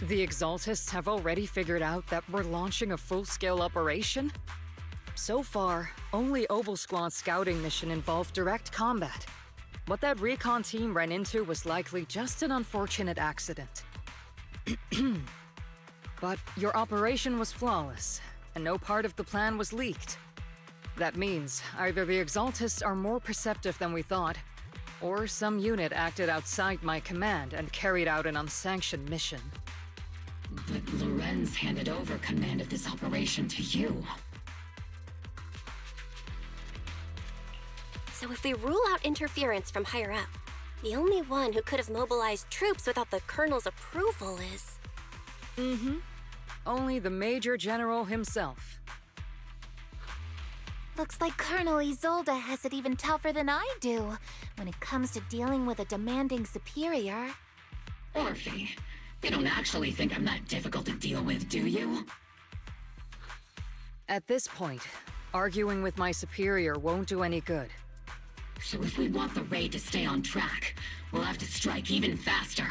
The Exaltists have already figured out that we're launching a full-scale operation? So far, only Obel Squad's scouting mission involved direct combat. What that recon team ran into was likely just an unfortunate accident. But your operation was flawless, and no part of the plan was leaked. That means either the Exaltists are more perceptive than we thought, or some unit acted outside my command and carried out an unsanctioned mission. But Lorenz handed over command of this operation to you. So if we rule out interference from higher up, the only one who could have mobilized troops without the Colonel's approval is... Only the Major General himself. Looks like Colonel Isolde has it even tougher than I do when it comes to dealing with a demanding superior. Orphe, you don't actually think I'm that difficult to deal with, do you? At this point, arguing with my superior won't do any good. So if we want the raid to stay on track, we'll have to strike even faster.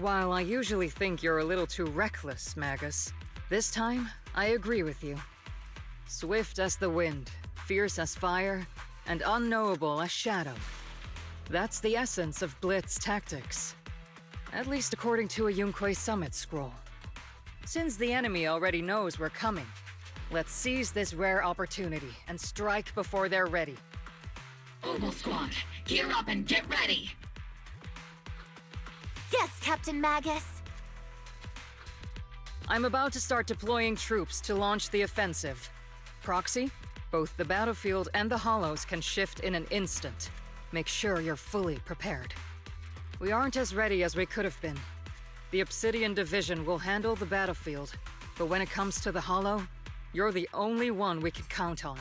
While I usually think you're a little too reckless, Magus, this time, I agree with you. Swift as the wind, fierce as fire, and unknowable as shadow. That's the essence of Blitz tactics. At least according to a Yunque Summit scroll. Since the enemy already knows we're coming, let's seize this rare opportunity and strike before they're ready. Obel Squad, gear up and get ready! Yes, Captain Magus! I'm about to start deploying troops to launch the offensive. Proxy, both the battlefield and the hollows can shift in an instant. Make sure you're fully prepared. We aren't as ready as we could have been. The Obsidian Division will handle the battlefield, but when it comes to the hollow, you're the only one we can count on.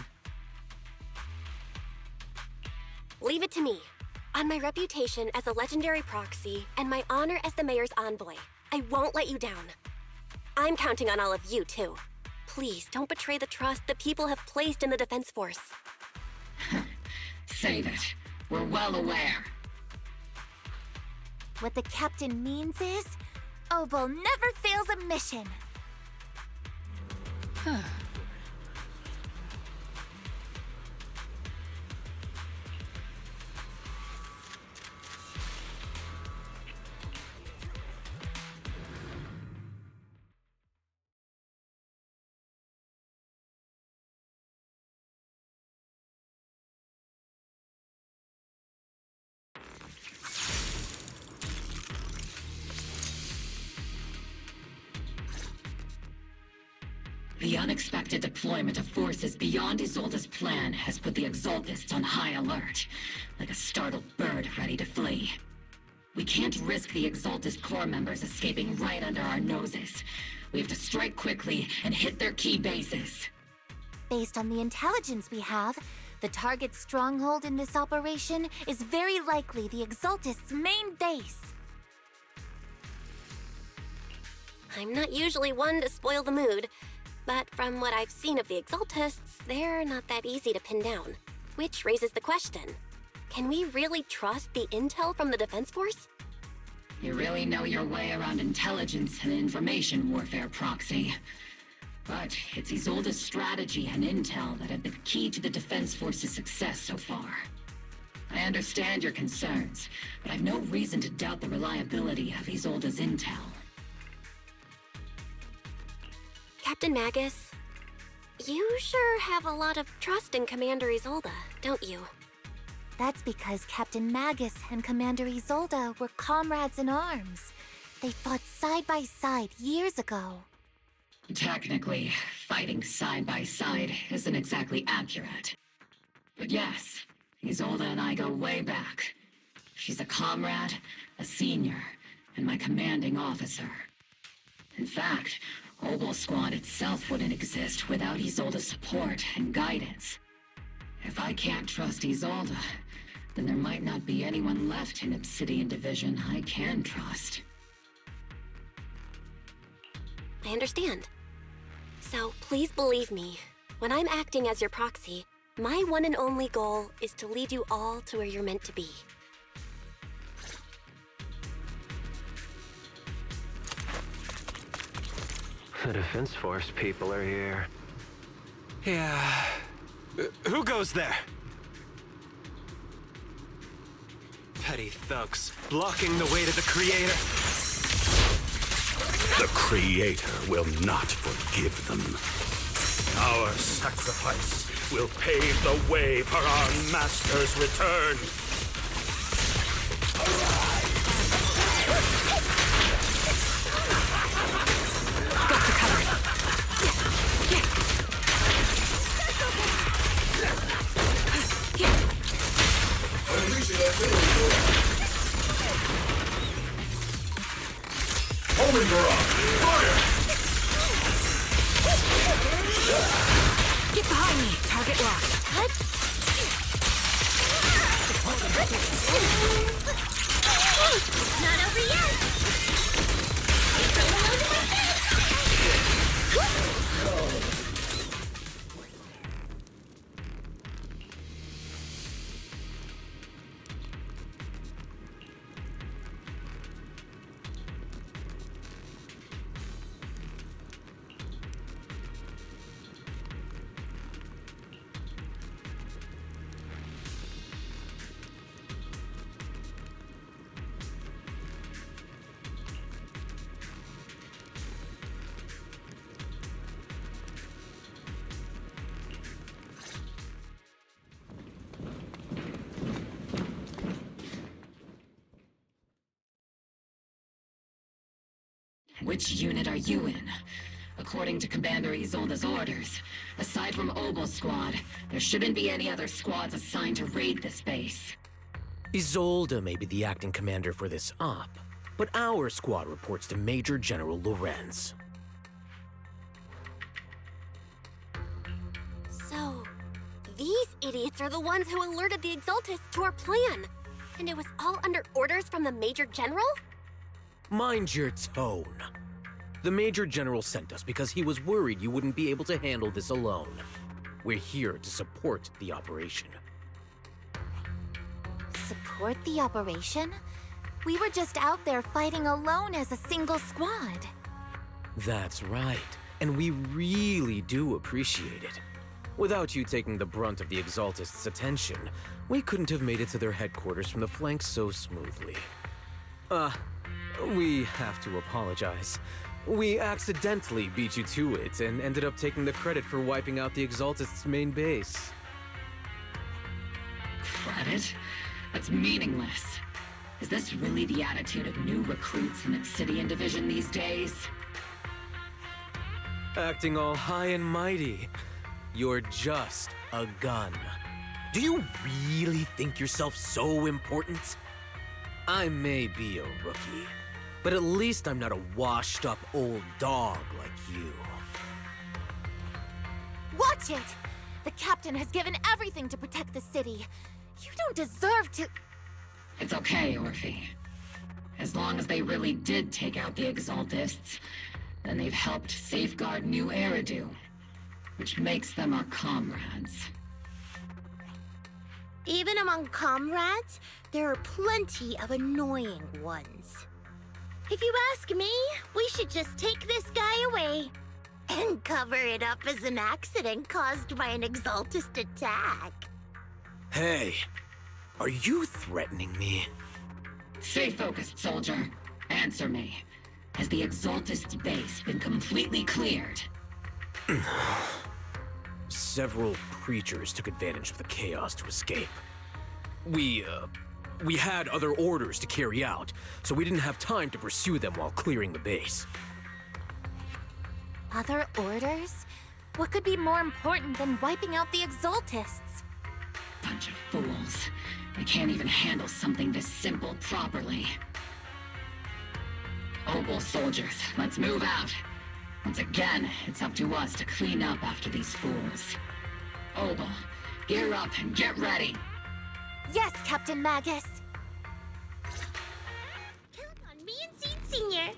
Leave it to me. On my reputation as a legendary proxy and my honor as the mayor's envoy, I won't let you down. I'm counting on all of you, too. Please don't betray the trust the people have placed in the Defense Force. Save it. We're well aware. What the captain means is, Obel never fails a mission. The unexpected deployment of forces beyond Isolde's plan has put the Exaltists on high alert, like a startled bird ready to flee. We can't risk the Exaltist core members escaping right under our noses. We have to strike quickly and hit their key bases. Based on the intelligence we have, the target's stronghold in this operation is very likely the Exaltists' main base. I'm not usually one to spoil the mood, but from what I've seen of the Exaltists, they're not that easy to pin down. Which raises the question, can we really trust the intel from the Defense Force? You really know your way around intelligence and information warfare, Proxy. But it's Isolde's strategy and intel that have been key to the Defense Force's success so far. I understand your concerns, but I've no reason to doubt the reliability of Isolde's intel. Captain Magus, you sure have a lot of trust in Commander Isolde, don't you? That's because Captain Magus and Commander Isolde were comrades in arms. They fought side by side years ago. Technically, fighting side by side isn't exactly accurate. But yes, Isolde and I go way back. She's a comrade, a senior, and my commanding officer. In fact, Obel Squad itself wouldn't exist without Isolde's support and guidance. If I can't trust Isolde, then there might not be anyone left in Obsidian Division I can trust. I understand. So please believe me, when I'm acting as your proxy, my one and only goal is to lead you all to where you're meant to be. The Defense Force people are here. Yeah. Who goes there? Petty thugs, blocking the way to the Creator. The Creator will not forgive them. Our sacrifice will pave the way for our Master's return. Got you covered. Homing barrage! Fire! Get behind me. Target locked. What? It's not over yet! Which unit are you in? According to Commander Isolde's orders, aside from Obel's squad, there shouldn't be any other squads assigned to raid this base. Isolde may be the acting commander for this op, but our squad reports to Major General Lorenz. So, these idiots are the ones who alerted the Exaltists to our plan. And it was all under orders from the Major General? Mind your tone. The Major General sent us because he was worried you wouldn't be able to handle this alone. We're here to support the operation. Support the operation? We were just out there fighting alone as a single squad. That's right, and we really do appreciate it. Without you taking the brunt of the Exaltists' attention, we couldn't have made it to their headquarters from the flanks so smoothly. We have to apologize. We accidentally beat you to it and ended up taking the credit for wiping out the Exaltists' main base. Credit? That's meaningless. Is this really the attitude of new recruits in Obsidian Division these days? Acting all high and mighty. You're just a gun. Do you really think yourself so important? I may be a rookie, but at least I'm not a washed-up old dog like you. Watch it! The captain has given everything to protect the city. You don't deserve to... It's okay, Orphe. As long as they really did take out the Exaltists, then they've helped safeguard New Eridu, which makes them our comrades. Even among comrades, there are plenty of annoying ones. If you ask me, we should just take this guy away and cover it up as an accident caused by an Exaltist attack. Hey, are you threatening me? Stay focused, soldier. Answer me. Has the Exaltist base been completely cleared? Several creatures took advantage of the chaos to escape. We had other orders to carry out, so we didn't have time to pursue them while clearing the base. Other orders? What could be more important than wiping out the Exaltists? Bunch of fools. They can't even handle something this simple properly. Obel soldiers, let's move out. Once again, it's up to us to clean up after these fools. Obel, gear up and get ready. Yes, Captain Magus. Count on me and Seed Senior.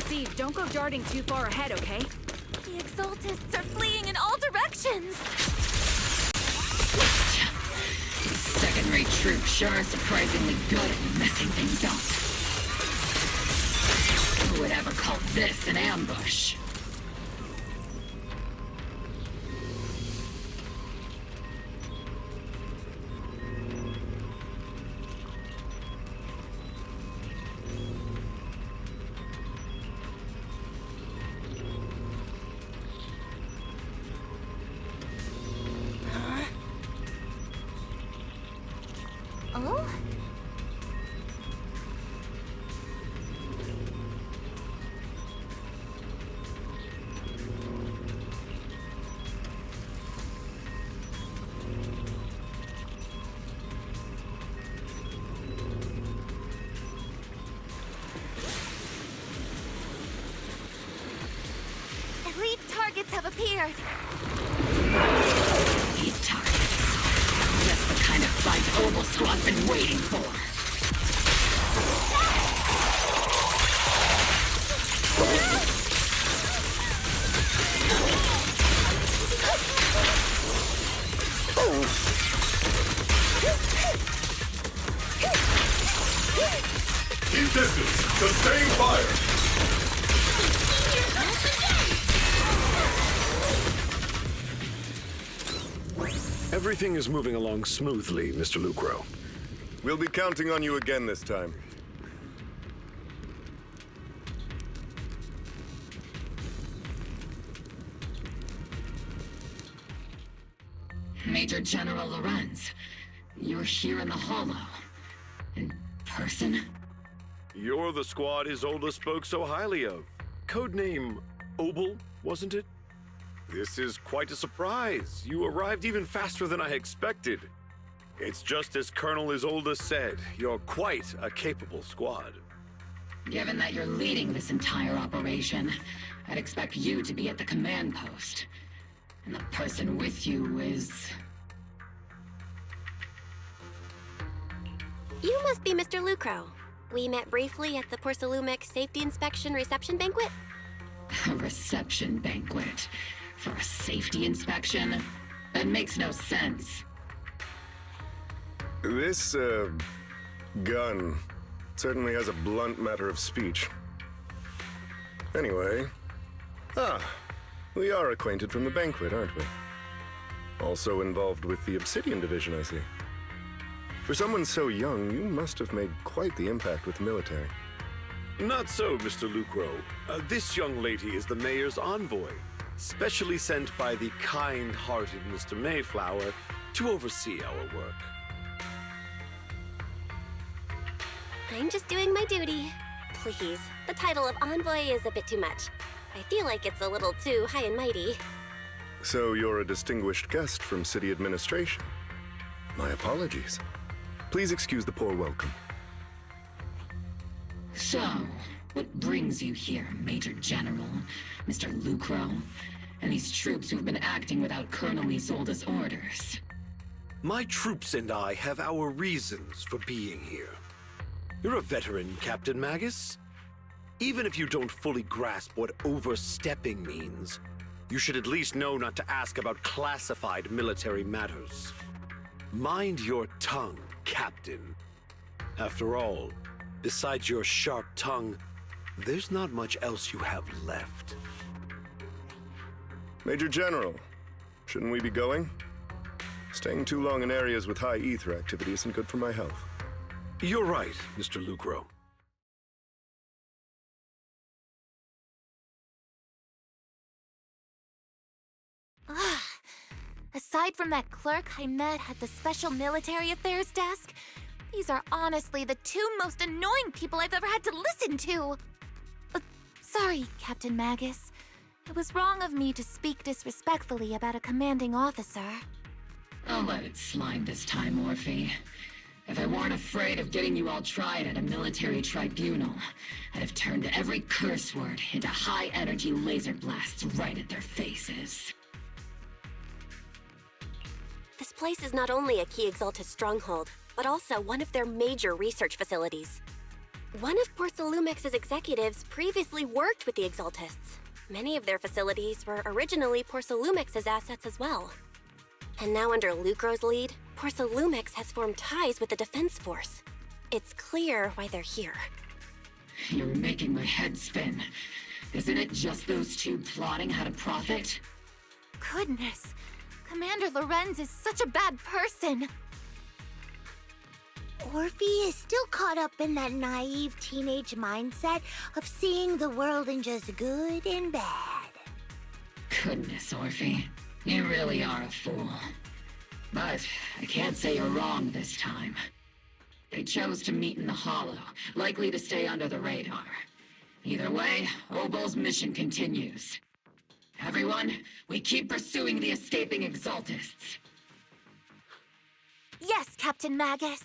Steve, don't go darting too far ahead, okay? The Exaltists are fleeing in all directions. These second-rate troops sure are surprisingly good at messing things up. Who would ever call this an ambush. Oh? Elite targets have appeared. Elite targets. Just the kind of fight Oval Squad's been waiting for. Keep distance. Sustain fire. Everything is moving along smoothly, Mr. Lucro. We'll be counting on you again this time. Major General Lorenz, you're here in the Hollow. In person? You're the squad Isolde spoke so highly of. Codename Obel, wasn't it? This is quite a surprise. You arrived even faster than I expected. It's just as Colonel Isolde said, you're quite a capable squad. Given that you're leading this entire operation, I'd expect you to be at the command post. And the person with you is... You must be Mr. Lucro. We met briefly at the Porcelumex Safety Inspection Reception Banquet? A reception banquet? For a safety inspection? That makes no sense. This, gun certainly has a blunt matter of speech. Anyway... we are acquainted from the banquet, aren't we? Also involved with the Obsidian Division, I see. For someone so young, you must have made quite the impact with the military. Not so, Mr. Lucro. This young lady is the mayor's envoy, specially sent by the kind-hearted Mr. Mayflower to oversee our work. I'm just doing my duty. Please, the title of envoy is a bit too much. I feel like it's a little too high and mighty. So you're a distinguished guest from city administration. My apologies. Please excuse the poor welcome. So, what brings you here, Major General, Mr. Lucro, and these troops who've been acting without Colonel Isolde's orders? My troops and I have our reasons for being here. You're a veteran, Captain Magus. Even if you don't fully grasp what overstepping means, you should at least know not to ask about classified military matters. Mind your tongue, Captain. After all, besides your sharp tongue, there's not much else you have left. Major General, shouldn't we be going? Staying too long in areas with high ether activity isn't good for my health. You're right, Mr. Lucro. Aside from that clerk I met at the Special Military Affairs desk, these are honestly the two most annoying people I've ever had to listen to. Sorry, Captain Magus. It was wrong of me to speak disrespectfully about a commanding officer. I'll let it slide this time, Morphe. If I weren't afraid of getting you all tried at a military tribunal, I'd have turned every curse word into high-energy laser blasts right at their faces. This place is not only a key Exaltist stronghold, but also one of their major research facilities. One of Porcelumex's executives previously worked with the Exaltists. Many of their facilities were originally Porcelumex's assets as well. And now under Lucro's lead, Porcelumex has formed ties with the Defense Force. It's clear why they're here. You're making my head spin. Isn't it just those two plotting how to profit? Goodness, Commander Lorenz is such a bad person. Orphe is still caught up in that naive teenage mindset of seeing the world in just good and bad. Goodness, Orphe. You really are a fool. But I can't say you're wrong this time. They chose to meet in the Hollow, likely to stay under the radar. Either way, Obol's mission continues. Everyone, we keep pursuing the escaping Exaltists. Yes, Captain Magus.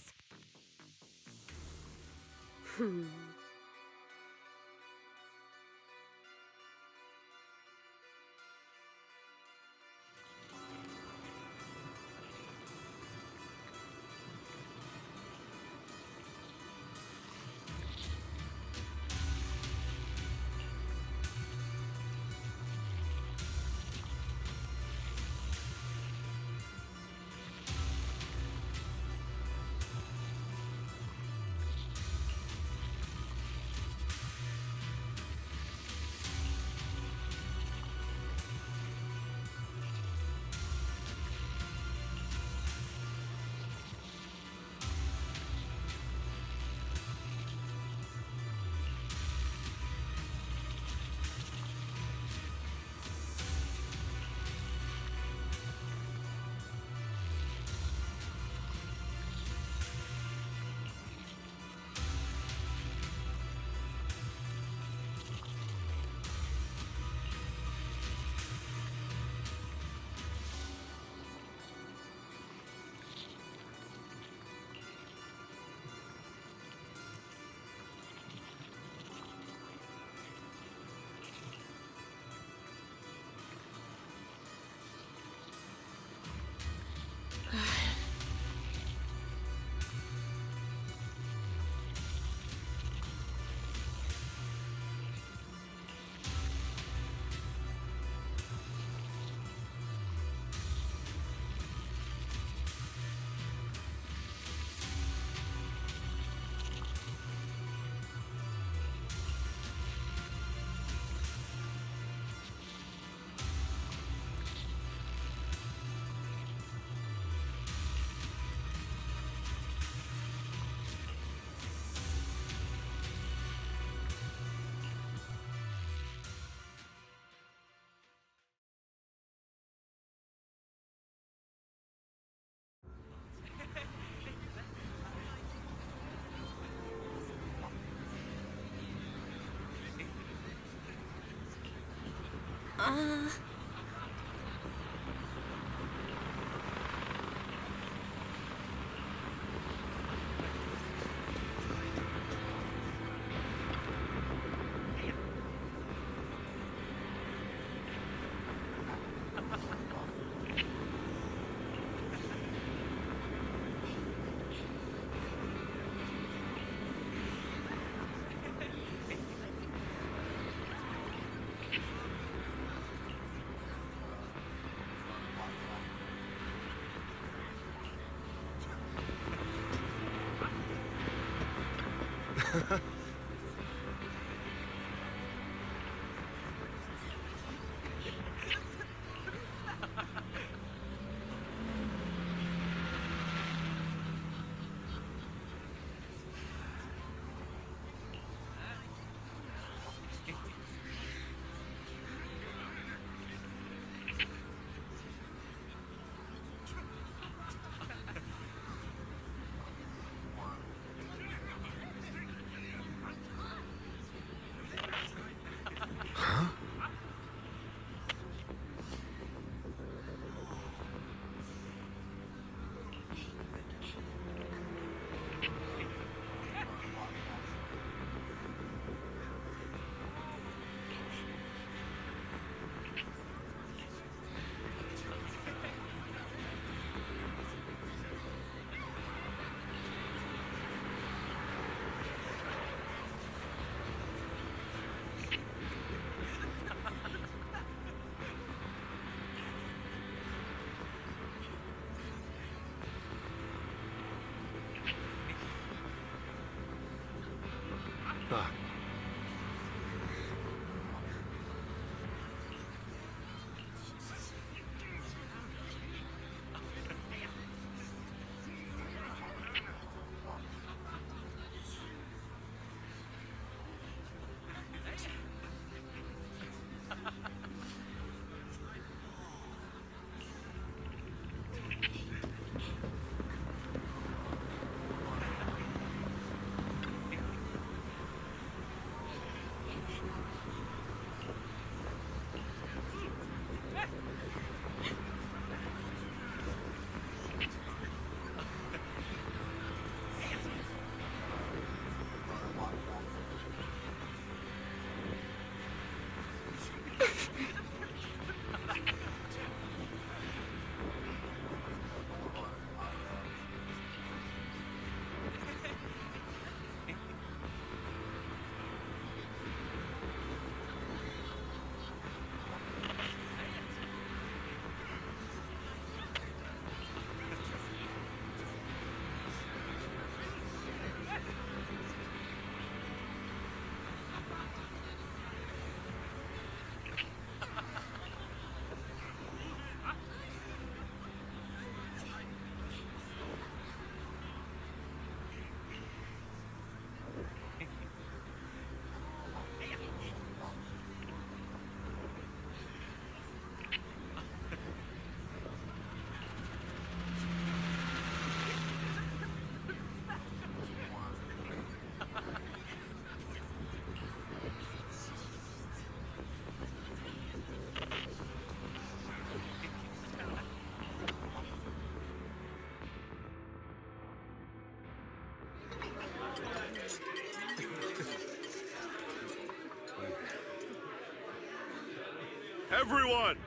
Everyone!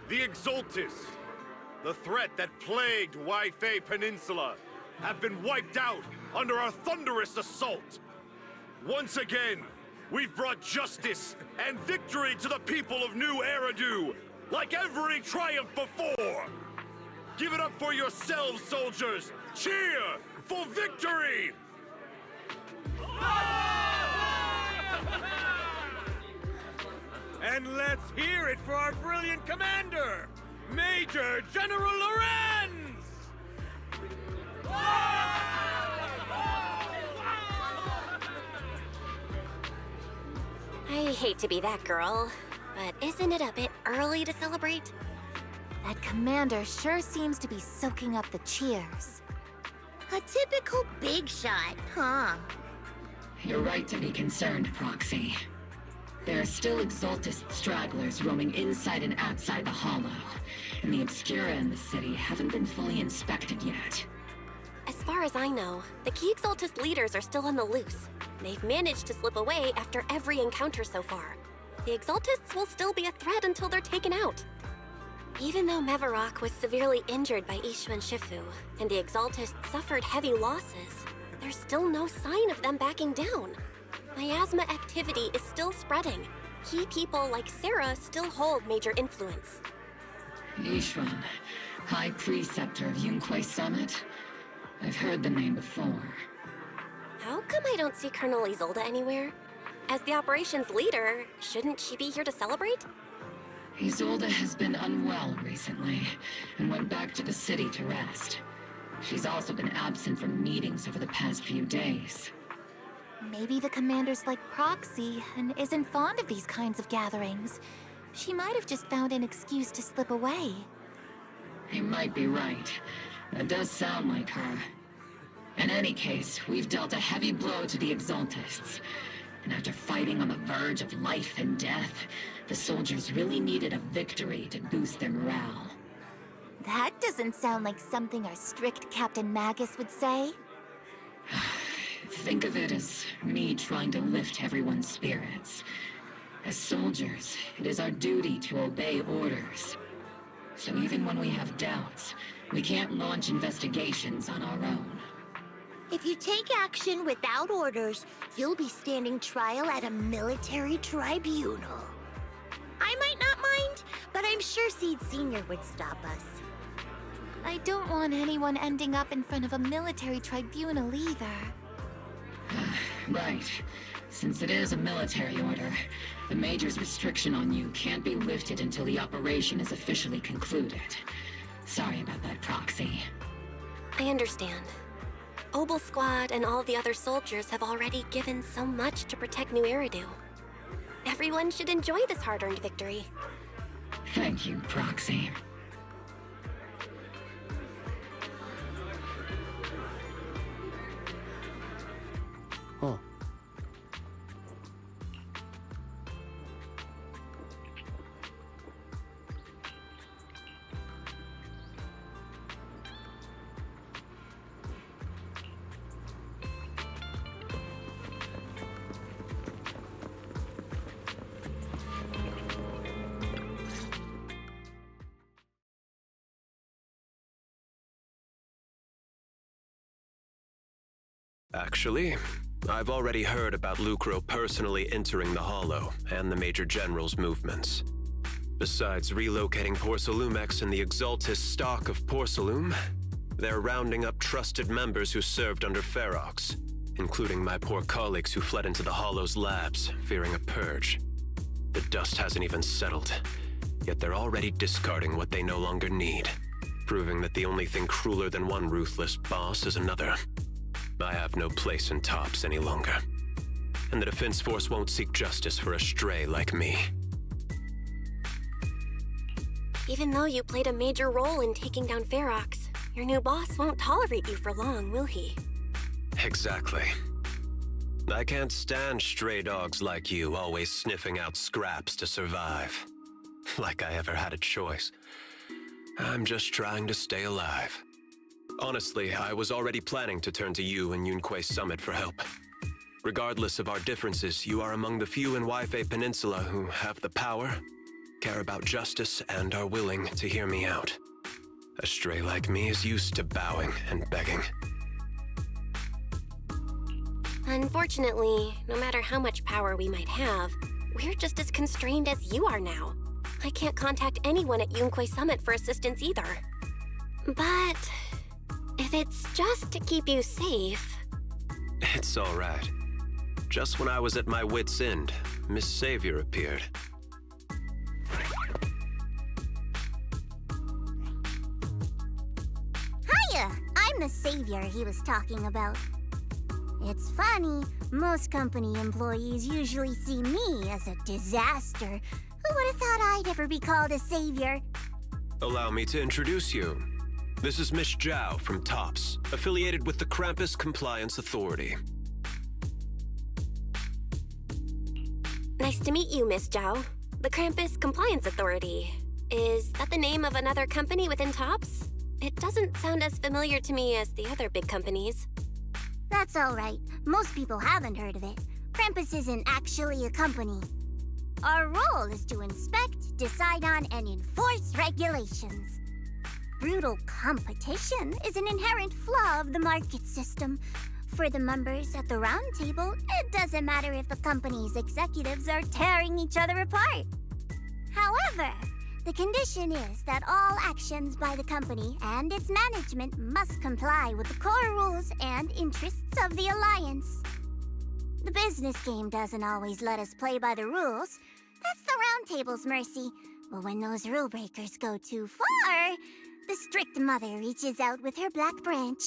The Exaltists, the threat that plagued Waifei Peninsula, have been wiped out under our thunderous assault. Once again, we've brought justice and victory to the people of New Eridu, like every triumph before! Give it up for yourselves, soldiers! Cheer for victory! And let's hear it for our brilliant commander, Major General Lorenz! I hate to be that girl, but isn't it a bit early to celebrate? That commander sure seems to be soaking up the cheers. A typical big shot, huh? You're right to be concerned, Proxy. There are still Exaltist stragglers roaming inside and outside the Hollow, and the Obscura in the city haven't been fully inspected yet. As far as I know, the key Exaltist leaders are still on the loose. They've managed to slip away after every encounter so far. The Exaltists will still be a threat until they're taken out. Even though Mevarok was severely injured by Ishu and Shifu, and the Exaltists suffered heavy losses, there's still no sign of them backing down. Miasma activity is still spreading. Key people like Sarah still hold major influence. Yishuan, High Preceptor of Yunquai Summit? I've heard the name before. How come I don't see Colonel Isolde anywhere? As the operations leader, shouldn't she be here to celebrate? Isolde has been unwell recently, and went back to the city to rest. She's also been absent from meetings over the past few days. Maybe the commander's like Proxy and isn't fond of these kinds of gatherings. She might have just found an excuse to slip away. You might be right. That does sound like her. In any case, we've dealt a heavy blow to the Exaltists. And after fighting on the verge of life and death, the soldiers really needed a victory to boost their morale. That doesn't sound like something our strict Captain Magus would say. Think of it as me trying to lift everyone's spirits. As soldiers, it is our duty to obey orders. So even when we have doubts, we can't launch investigations on our own. If you take action without orders, you'll be standing trial at a military tribunal. I might not mind, but I'm sure Seed Sr. would stop us. I don't want anyone ending up in front of a military tribunal either. Right. Since it is a military order, the Major's restriction on you can't be lifted until the operation is officially concluded. Sorry about that, Proxy. I understand. Obel Squad and all the other soldiers have already given so much to protect New Eridu. Everyone should enjoy this hard-earned victory. Thank you, Proxy. Oh. Actually, I've already heard about Lucro personally entering the Hollow and the Major General's movements. Besides relocating Porcelumex and the Exaltist stock of Porcelume, they're rounding up trusted members who served under Ferox, including my poor colleagues who fled into the Hollow's labs, fearing a purge. The dust hasn't even settled, yet they're already discarding what they no longer need, proving that the only thing crueler than one ruthless boss is another. I have no place in TOPS any longer, and the Defense Force won't seek justice for a stray like me. Even though you played a major role in taking down Ferox, your new boss won't tolerate you for long, will he? Exactly. I can't stand stray dogs like you always sniffing out scraps to survive. Like I ever had a choice. I'm just trying to stay alive. Honestly, I was already planning to turn to you and Yunque Summit for help. Regardless of our differences, you are among the few in Waifei Peninsula who have the power, care about justice, and are willing to hear me out. A stray like me is used to bowing and begging. Unfortunately, no matter how much power we might have, we're just as constrained as you are now. I can't contact anyone at Yunque Summit for assistance either. But if it's just to keep you safe... It's all right. Just when I was at my wit's end, Miss Savior appeared. Hiya! I'm the savior he was talking about. It's funny, most company employees usually see me as a disaster. Who would have thought I'd ever be called a savior? Allow me to introduce you. This is Miss Zhao from TOPS, affiliated with the Krampus Compliance Authority. Nice to meet you, Miss Zhao. The Krampus Compliance Authority. Is that the name of another company within TOPS? It doesn't sound as familiar to me as the other big companies. That's all right. Most people haven't heard of it. Krampus isn't actually a company. Our role is to inspect, decide on, and enforce regulations. Brutal competition is an inherent flaw of the market system. For the members at the round table, it doesn't matter if the company's executives are tearing each other apart. However, the condition is that all actions by the company and its management must comply with the core rules and interests of the Alliance. The business game doesn't always let us play by the rules. That's the round table's mercy. But when those rule breakers go too far, the strict mother reaches out with her black branch.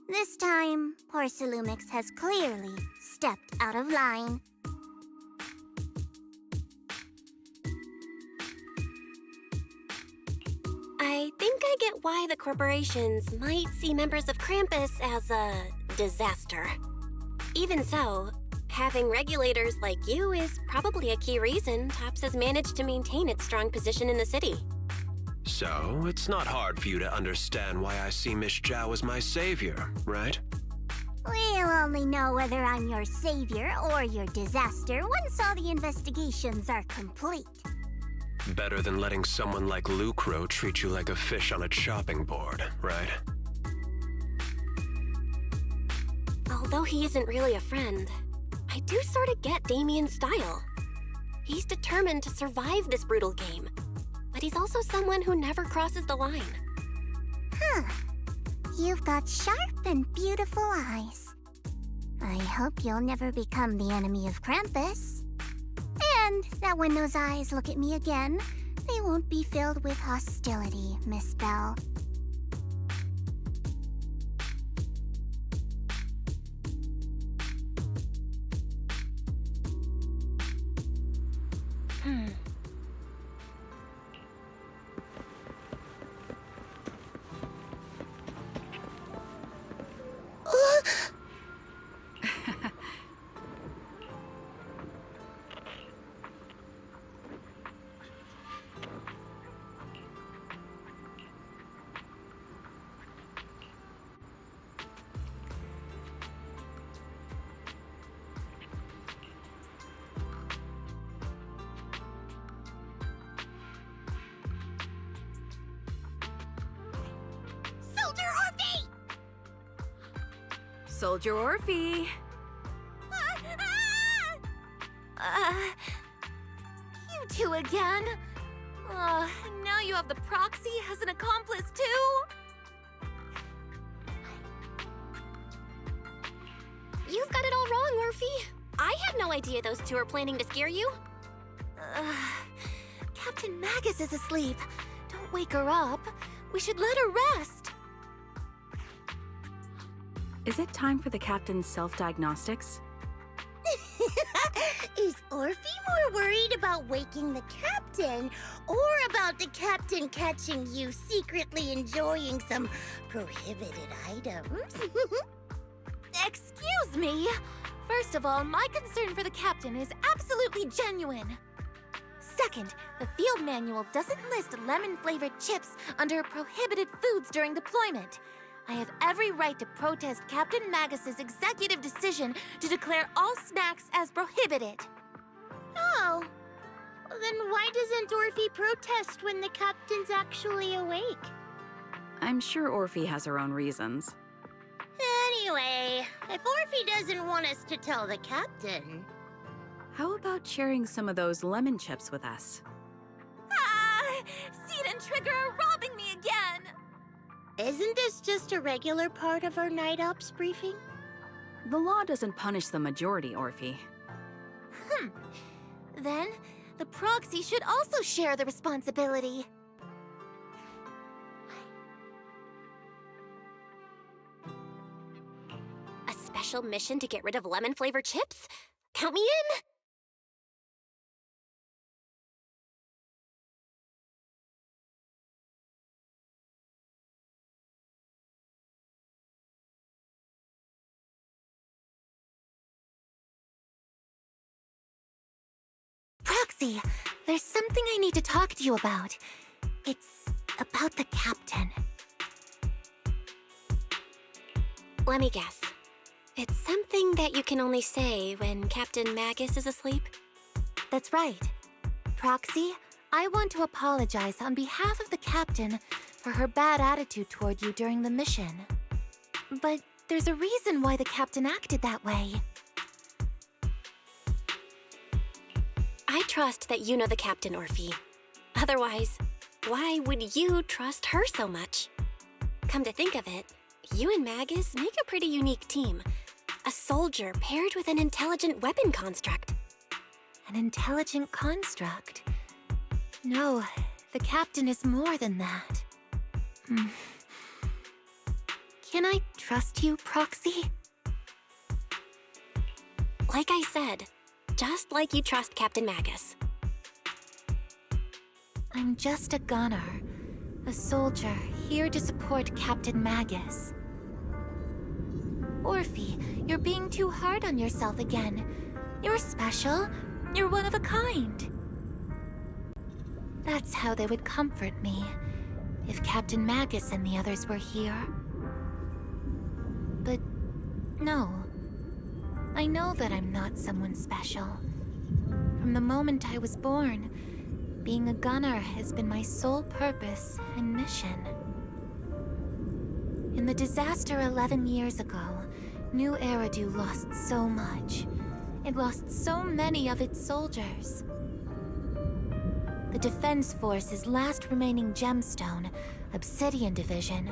This time, Porcelumix has clearly stepped out of line. I think I get why the corporations might see members of Krampus as a disaster. Even so, having regulators like you is probably a key reason TOPS has managed to maintain its strong position in the city. So, it's not hard for you to understand why I see Miss Zhao as my savior, right? We'll only know whether I'm your savior or your disaster once all the investigations are complete. Better than letting someone like Lucro treat you like a fish on a chopping board, right? Although he isn't really a friend, I do sort of get Damian's style. He's determined to survive this brutal game, but he's also someone who never crosses the line. Huh. You've got sharp and beautiful eyes. I hope you'll never become the enemy of Krampus. And that when those eyes look at me again, they won't be filled with hostility, Miss Bell. Soldier Orphe. You two again? Now you have the proxy as an accomplice too? You've got it all wrong, Orphe. I had no idea those two were planning to scare you. Captain Magus is asleep. Don't wake her up. We should let her rest. Is it time for the captain's self-diagnostics? Is Orphe more worried about waking the captain, or about the captain catching you secretly enjoying some prohibited items? Excuse me! First of all, my concern for the captain is absolutely genuine. Second, the field manual doesn't list lemon-flavored chips under prohibited foods during deployment. I have every right to protest Captain Magus's executive decision to declare all snacks as prohibited. Oh. Then why doesn't Orphe protest when the captain's actually awake? I'm sure Orphe has her own reasons. Anyway, if Orphe doesn't want us to tell the captain... How about sharing some of those lemon chips with us? Seed and Trigger are robbing me again! Isn't this just a regular part of our night ops briefing? The law doesn't punish the majority, Orphe. Then, the proxy should also share the responsibility. A special mission to get rid of lemon-flavored chips? Count me in! Proxy, there's something I need to talk to you about. It's about the captain. Let me guess. It's something that you can only say when Captain Magus is asleep? That's right. Proxy, I want to apologize on behalf of the captain for her bad attitude toward you during the mission. But there's a reason why the captain acted that way. I trust that you know the captain, Orphe. Otherwise, why would you trust her so much? Come to think of it, you and Magus make a pretty unique team. A soldier paired with an intelligent weapon construct. An intelligent construct? No, the captain is more than that. Can I trust you, Proxy? Like I said, just like you trust Captain Magus. I'm just a gunner. A soldier here to support Captain Magus. Orphe, you're being too hard on yourself again. You're special. You're one of a kind. That's how they would comfort me, if Captain Magus and the others were here. But no. I know that I'm not someone special. From the moment I was born, being a gunner has been my sole purpose and mission. In the disaster 11 years ago, New Eridu lost so much. It lost so many of its soldiers. The Defense Force's last remaining gemstone, Obsidian Division,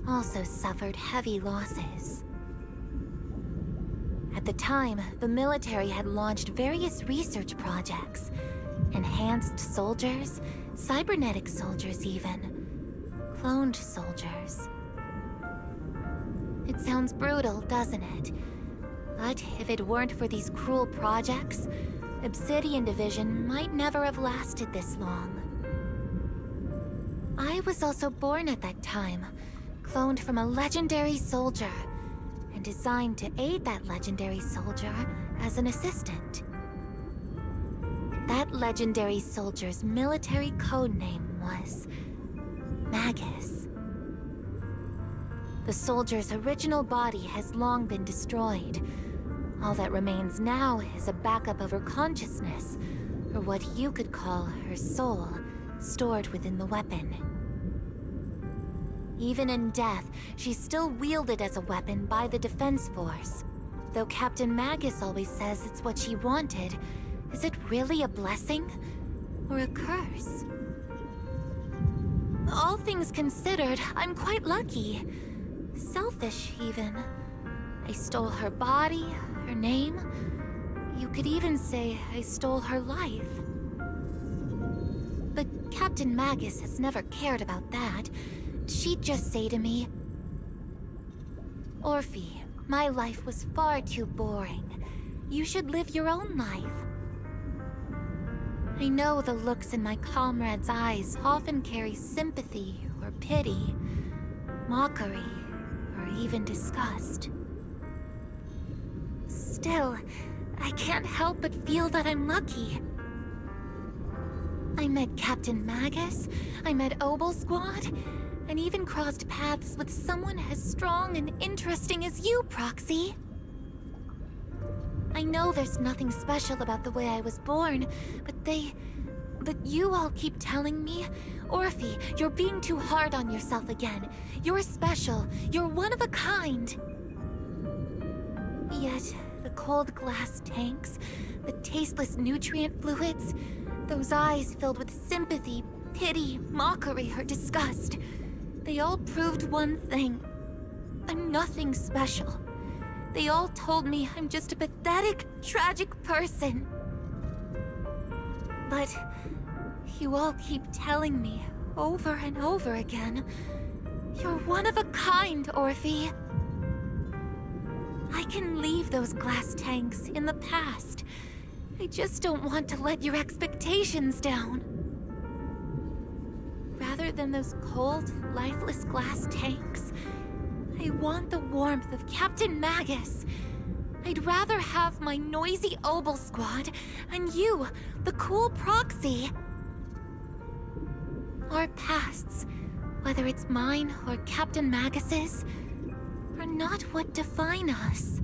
also suffered heavy losses. At the time, the military had launched various research projects. Enhanced soldiers, cybernetic soldiers even. Cloned soldiers. It sounds brutal, doesn't it? But if it weren't for these cruel projects, Obsidian Division might never have lasted this long. I was also born at that time, cloned from a legendary soldier, and designed to aid that legendary soldier as an assistant. That legendary soldier's military codename was Magus. The soldier's original body has long been destroyed. All that remains now is a backup of her consciousness, or what you could call her soul, stored within the weapon. Even in death, she's still wielded as a weapon by the Defense Force. Though Captain Magus always says it's what she wanted, is it really a blessing? Or a curse? All things considered, I'm quite lucky. Selfish, even. I stole her body, her name. You could even say I stole her life. But Captain Magus has never cared about that. She'd just say to me, "Orphe, my life was far too boring. You should live your own life." I know the looks in my comrades' eyes often carry sympathy or pity, mockery, or even disgust. Still, I can't help but feel that I'm lucky. I met Captain Magus, I met Obel Squad, and even crossed paths with someone as strong and interesting as you, Proxy. I know there's nothing special about the way I was born, but you all keep telling me, "Orphe, you're being too hard on yourself again. You're special. You're one of a kind." Yet, the cold glass tanks, the tasteless nutrient fluids, those eyes filled with sympathy, pity, mockery, or disgust, they all proved one thing. I'm nothing special. They all told me I'm just a pathetic, tragic person. But you all keep telling me, over and over again, "You're one of a kind, Orphe." I can leave those glass tanks in the past. I just don't want to let your expectations down. Rather than those cold, lifeless glass tanks, I want the warmth of Captain Magus. I'd rather have my noisy Obel Squad and you, the cool Proxy. Our pasts, whether it's mine or Captain Magus's, are not what define us.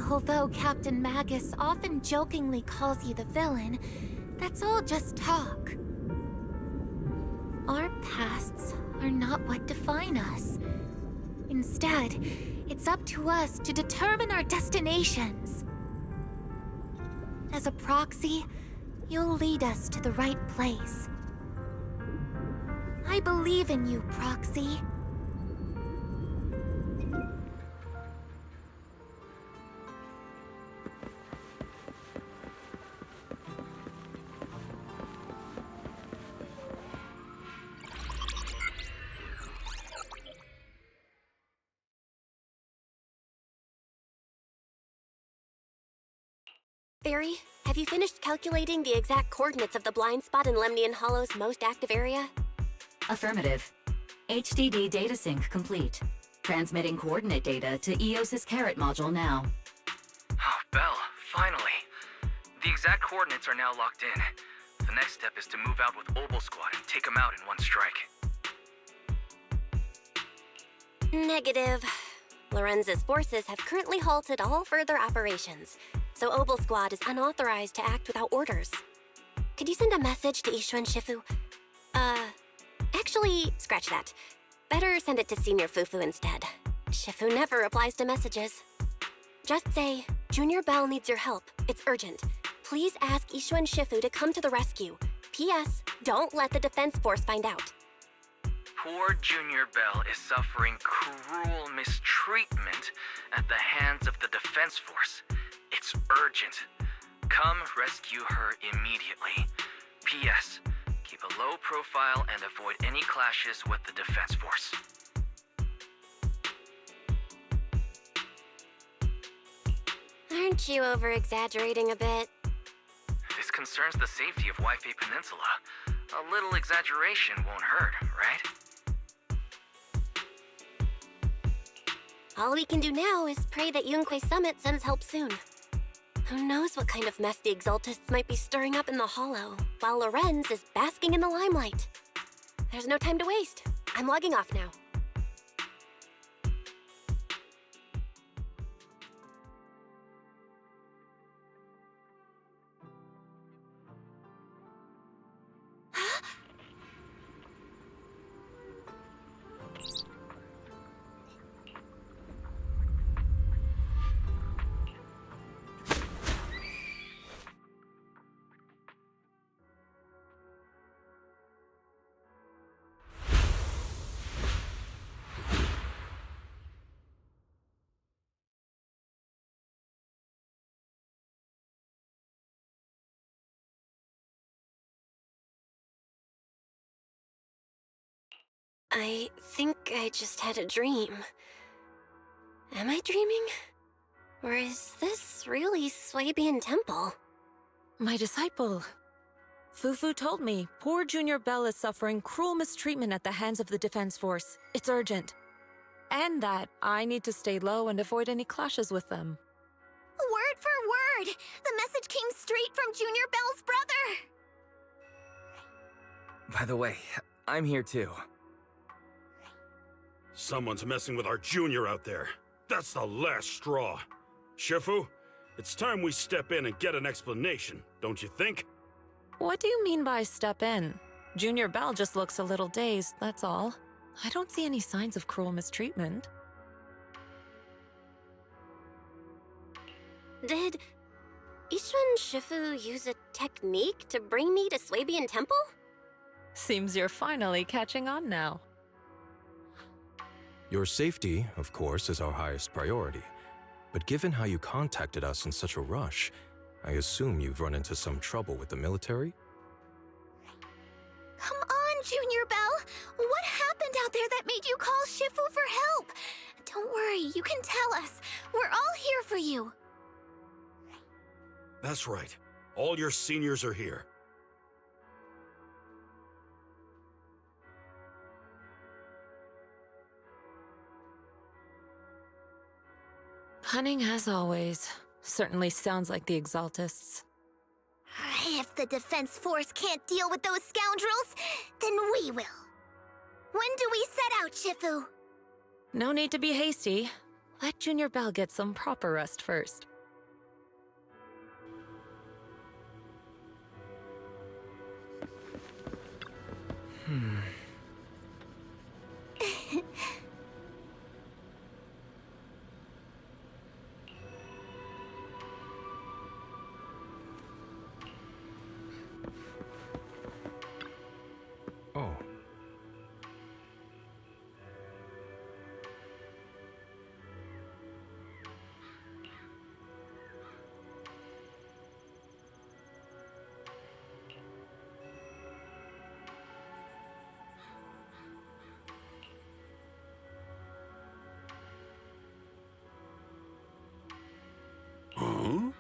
Although Captain Magus often jokingly calls you the villain, that's all just talk. Our pasts are not what define us. Instead, it's up to us to determine our destinations. As a Proxy, you'll lead us to the right place. I believe in you, Proxy. Barry, have you finished calculating the exact coordinates of the blind spot in Lemnian Hollow's most active area? Affirmative. HDD data sync complete. Transmitting coordinate data to EOS's Carrot module now. Oh, Belle, finally. The exact coordinates are now locked in. The next step is to move out with Obel Squad and take them out in one strike. Negative. Lorenz's forces have currently halted all further operations, so Obel Squad is unauthorized to act without orders. Could you send a message to Ishu and Shifu? Actually, scratch that. Better send it to Senior Fufu instead. Shifu never replies to messages. Just say, "Junior Bell needs your help. It's urgent. Please ask Ishu and Shifu to come to the rescue. P.S. Don't let the Defense Force find out." Poor Junior Bell is suffering cruel mistreatment at the hands of the Defense Force. It's urgent. Come rescue her immediately. P.S. Keep a low profile and avoid any clashes with the Defense Force. Aren't you over-exaggerating a bit? This concerns the safety of Wi-Fi Peninsula. A little exaggeration won't hurt, right? All we can do now is pray that Yunque Summit sends help soon. Who knows what kind of mess the Exaltists might be stirring up in the Hollow, while Lorenz is basking in the limelight. There's no time to waste. I'm logging off now. I think I just had a dream. Am I dreaming? Or is this really Swabian Temple? My disciple. Fufu told me poor Junior Bell is suffering cruel mistreatment at the hands of the Defense Force. It's urgent. And that I need to stay low and avoid any clashes with them. Word for word! The message came straight from Junior Bell's brother! By the way, I'm here too. Someone's messing with our junior out there. That's the last straw. Shifu, it's time we step in and get an explanation, don't you think? What do you mean by step in? Junior Bell just looks a little dazed, that's all. I don't see any signs of cruel mistreatment. Did Ishwan Shifu use a technique to bring me to Swabian Temple? Seems you're finally catching on now. Your safety, of course, is our highest priority. But given how you contacted us in such a rush, I assume you've run into some trouble with the military? Come on, Junior Bell! What happened out there that made you call Shifu for help? Don't worry, you can tell us. We're all here for you. That's right. All your seniors are here. Cunning as always. Certainly sounds like the Exaltists. If the Defense Force can't deal with those scoundrels, then we will. When do we set out, Shifu? No need to be hasty. Let Junior Bell get some proper rest first. Oh. Huh?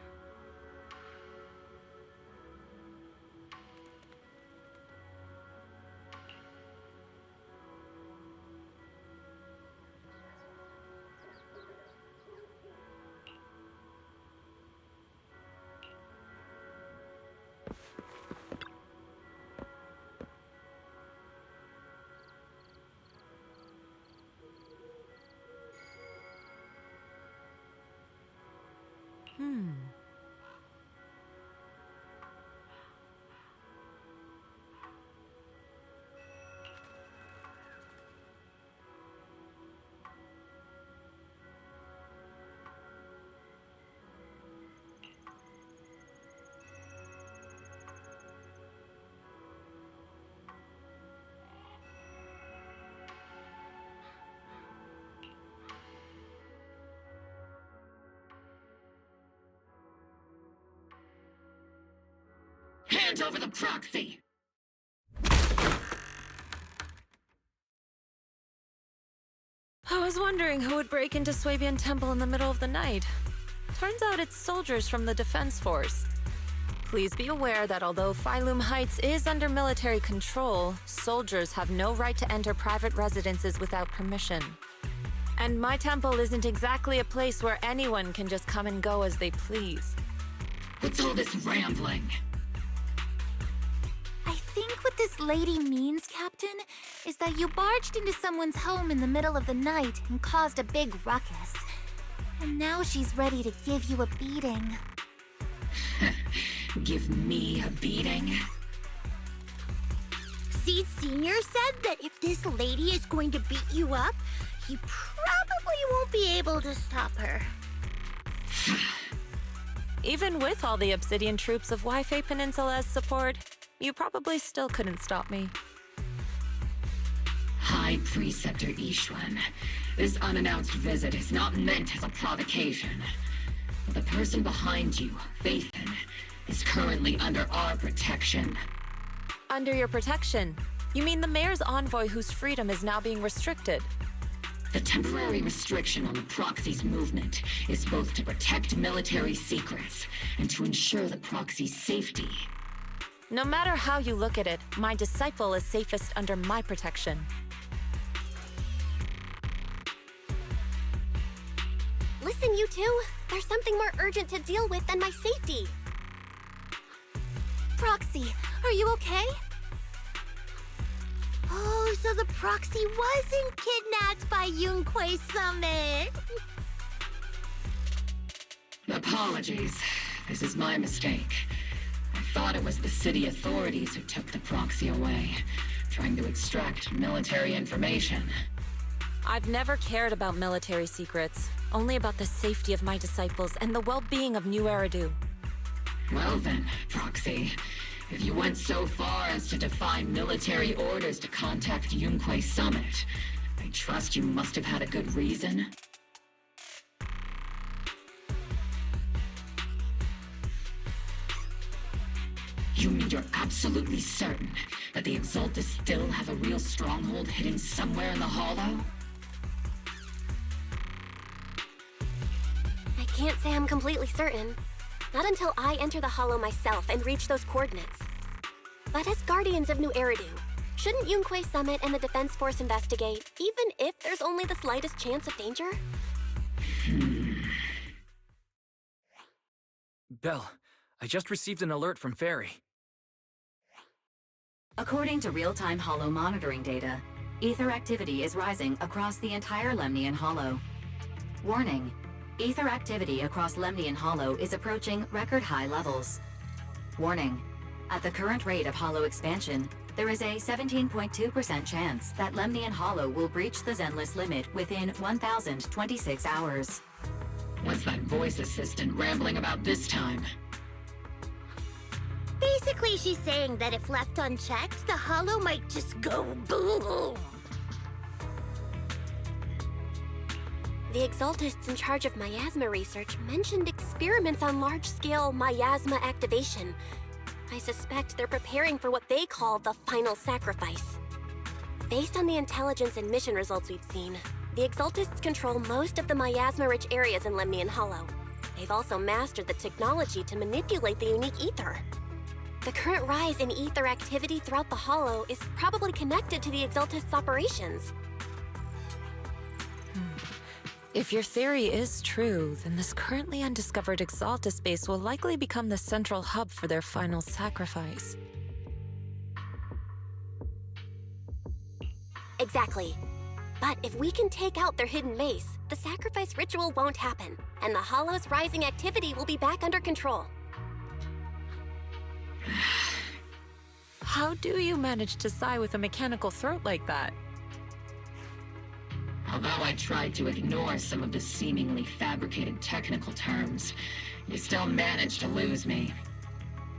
Hand over the proxy! I was wondering who would break into Swabian Temple in the middle of the night. Turns out it's soldiers from the Defense Force. Please be aware that although Phylum Heights is under military control, soldiers have no right to enter private residences without permission. And my temple isn't exactly a place where anyone can just come and go as they please. What's all this rambling? I think what this lady means, Captain, is that you barged into someone's home in the middle of the night and caused a big ruckus. And now she's ready to give you a beating. Give me a beating? Seed Sr. said that if this lady is going to beat you up, you probably won't be able to stop her. Even with all the Obsidian troops of Wi-Fi Peninsula as support, you probably still couldn't stop me. High Preceptor Ishwan, this unannounced visit is not meant as a provocation. The person behind you, Faithin, is currently under our protection. Under your protection? You mean the mayor's envoy whose freedom is now being restricted? The temporary restriction on the proxy's movement is both to protect military secrets and to ensure the proxy's safety. No matter how you look at it, my disciple is safest under my protection. Listen, you two. There's something more urgent to deal with than my safety. Proxy, are you okay? Oh, so the proxy wasn't kidnapped by Yunquei Summit. Apologies. This is my mistake. I thought it was the city authorities who took the proxy away, trying to extract military information. I've never cared about military secrets, only about the safety of my disciples and the well-being of New Eridu. Well then, Proxy, if you went so far as to defy military orders to contact Yunquei Summit, I trust you must have had a good reason. You mean you're absolutely certain that the Exaltists still have a real stronghold hidden somewhere in the Hollow? I can't say I'm completely certain. Not until I enter the Hollow myself and reach those coordinates. But as Guardians of New Eridu, shouldn't Yunquei Summit and the Defense Force investigate, even if there's only the slightest chance of danger? Belle, I just received an alert from Fairy. According to real-time Hollow monitoring data, ether activity is rising across the entire Lemnian Hollow. Warning. Ether activity across Lemnian Hollow is approaching record-high levels. Warning. At the current rate of Hollow expansion, there is a 17.2% chance that Lemnian Hollow will breach the Zenless limit within 1,026 hours. What's that voice assistant rambling about this time? Basically, she's saying that if left unchecked, the Hollow might just go boom. The Exaltists in charge of miasma research mentioned experiments on large-scale miasma activation. I suspect they're preparing for what they call the final sacrifice. Based on the intelligence and mission results we've seen, the Exaltists control most of the miasma-rich areas in Lemnian Hollow. They've also mastered the technology to manipulate the unique ether. The current rise in ether activity throughout the Hollow is probably connected to the Exaltists' operations. If your theory is true, then this currently undiscovered Exaltist base will likely become the central hub for their final sacrifice. Exactly. But if we can take out their hidden base, the sacrifice ritual won't happen, and the Hollow's rising activity will be back under control. How do you manage to sigh with a mechanical throat like that? Although I tried to ignore some of the seemingly fabricated technical terms, you still managed to lose me.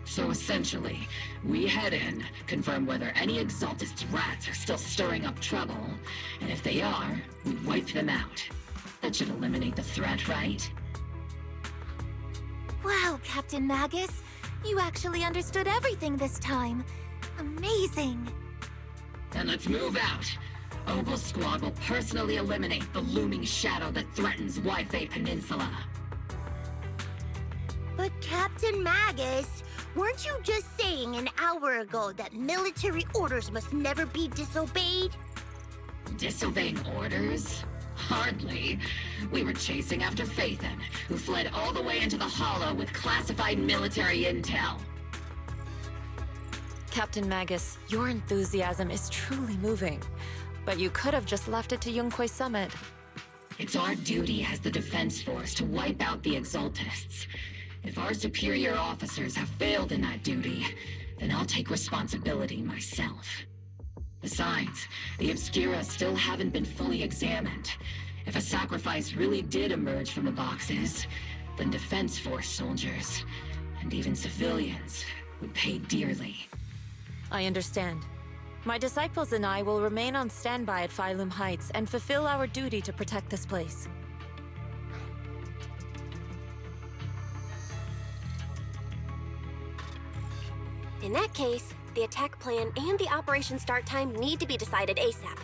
So essentially, we head in, confirm whether any Exaltist rats are still stirring up trouble, and if they are, we wipe them out. That should eliminate the threat, right? Wow, Captain Magus. You actually understood everything this time. Amazing. Then let's move out. Opal Squad will personally eliminate the looming shadow that threatens Wi-Fi Peninsula. But Captain Magus, weren't you just saying an hour ago that military orders must never be disobeyed? Disobeying orders? Hardly. We were chasing after Phaethon, who fled all the way into the Hollow with classified military intel. Captain Magus, your enthusiasm is truly moving. But you could have just left it to Yunquei Summit. It's our duty as the Defense Force to wipe out the Exaltists. If our superior officers have failed in that duty, then I'll take responsibility myself. Besides, the Obscura still haven't been fully examined. If a sacrifice really did emerge from the boxes, then Defense Force soldiers, and even civilians, would pay dearly. I understand. My disciples and I will remain on standby at Phylum Heights and fulfill our duty to protect this place. In that case, the attack plan and the operation start time need to be decided ASAP.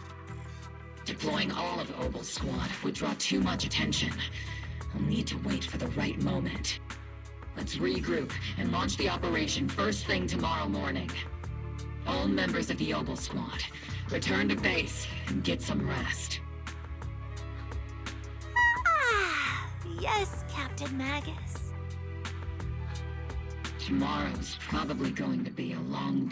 Deploying all of Obel's squad would draw too much attention. I'll need to wait for the right moment. Let's regroup and launch the operation first thing tomorrow morning. All members of the Obel squad, return to base and get some rest. Yes, Captain Magus. Tomorrow's probably going to be a long